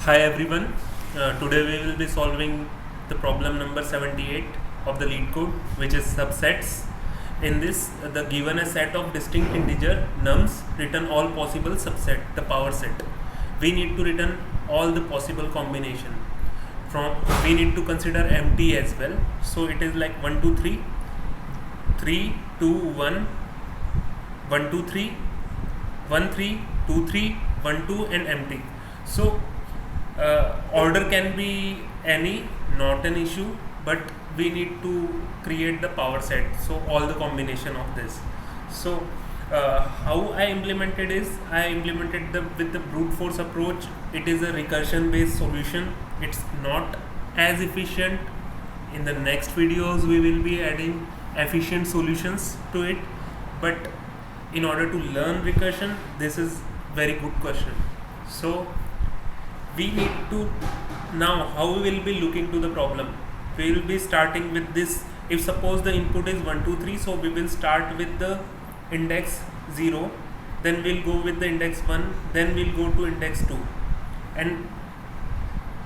Hi everyone. Today we will be solving the problem number 78 of the lead code, which is subsets. In this, the given a set of distinct integer nums, return all possible subset, the power set. We need to return all the possible combination. We need to consider empty as well. So it is like 1 2 3 3 2 1 1 2 3 1 3 2 3 1 2 and empty. So order can be any, not an issue, but we need to create the power set, so all the combination of this. So how I implemented is I implemented with the brute force approach. It is a recursion based solution. It's not as efficient. In the next videos we will be adding efficient solutions to it, but in order to learn recursion, this is very good question. So we need to now, how we will be looking to the problem. We will be starting with this. If suppose the input is 1 2 3, so we will start with the index 0, then we'll go with the index 1, then we'll go to index 2, and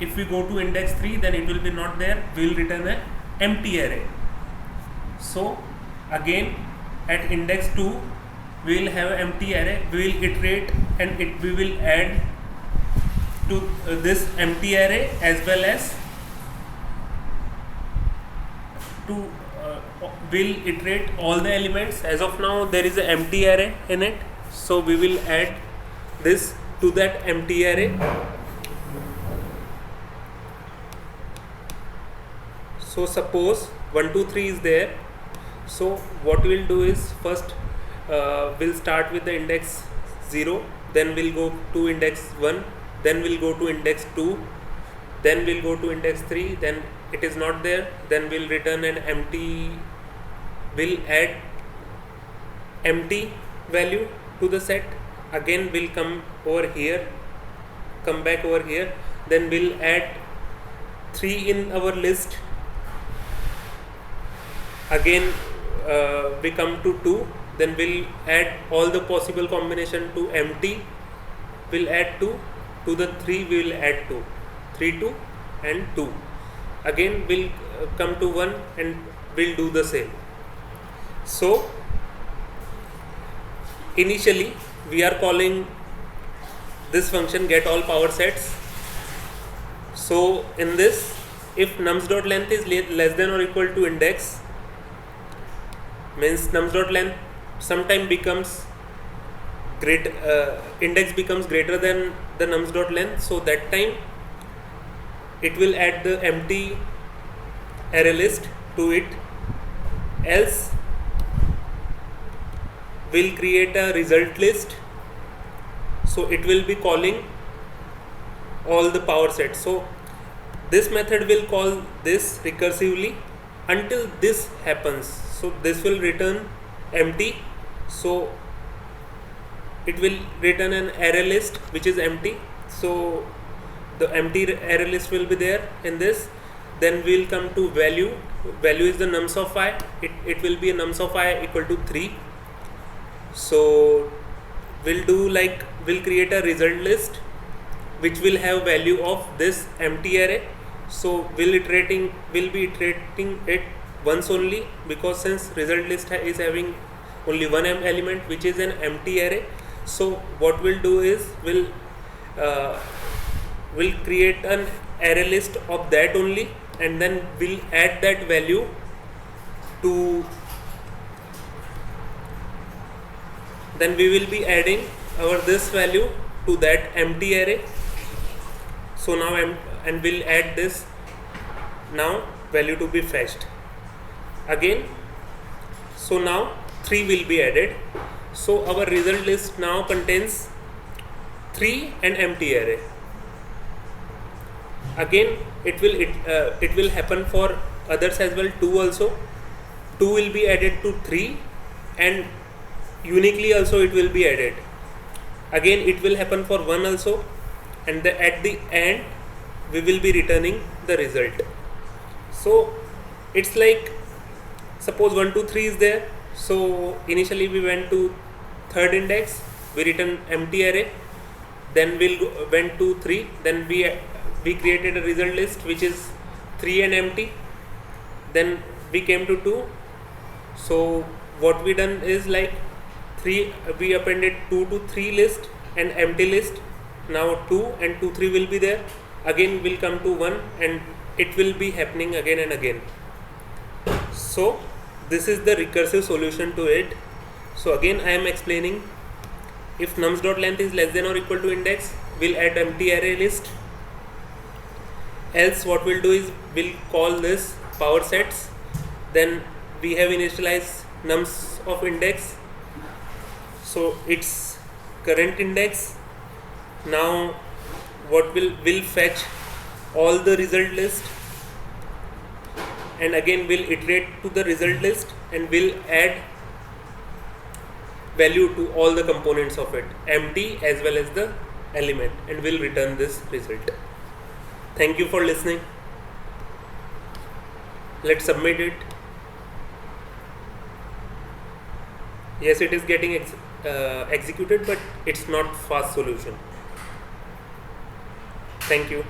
if we go to index 3, then it will be not there. We will return an empty array. So again at index 2 we will have an empty array. We will iterate and we will add to this empty array, as well as to will iterate all the elements. As of now there is an empty array in it, so we will add this to that empty array. So suppose 1 2 3 is there. So what we will do is first we'll start with the index 0, then we'll go to index 1, then we'll go to index 2, then we'll go to index 3, then it is not there, then we'll return an empty, we'll add empty value to the set. Again we'll come over here, come back over here, then we'll add 3 in our list. Again we come to 2, then we'll add all the possible combination to empty, we'll add 2, to the 3 we will add 2, 3 2 and 2. Again we'll come to 1 and we'll do the same. So initially we are calling this function get all power sets. So in this, if nums.length is less than or equal to index, means nums.length sometime becomes great, index becomes greater than the nums.length, so that time it will add the empty array list to it. Else we'll create a result list, so it will be calling all the power sets. So this method will call this recursively until this happens. So this will return empty, so it will return an array list which is empty. So the empty array list will be there in this. Then we'll come to value. Value is the nums of I. It will be a nums of I equal to 3. So we'll do like, we'll create a result list which will have value of this empty array. So we'll be iterating it once only, because since result list is having only one element which is an empty array. So what we'll do is we'll create an array list of that only, and then we'll add that value to, then we will be adding our this value to that empty array. So now and we'll add this now value to be fetched again. So now 3 will be added. So our result list now contains 3 and empty array. Again it will happen for others as well. 2 also, 2 will be added to 3, and uniquely also it will be added. Again it will happen for 1 also, and at the end we will be returning the result. So it's like, suppose 1 2 3 is there. So initially we went to third index, we return empty array, then went to 3, then we created a result list which is 3 and empty, then we came to 2. So what we done is like 3, we appended 2 to 3 list and empty list. Now 2 and 2 3 will be there, again will come to 1, and it will be happening again and again. So this is the recursive solution to it. So again I am explaining, if nums.length is less than or equal to index, we'll add empty array list. Else what we'll do is we'll call this power sets, then we have initialized nums of index, so it's current index. Now what will fetch all the result list, and again we'll iterate to the result list and we'll add value to all the components of it, empty as well as the element, and we'll return this result. Thank you for listening. Let's submit it. Yes, it is getting executed, but it's not fast solution. Thank you.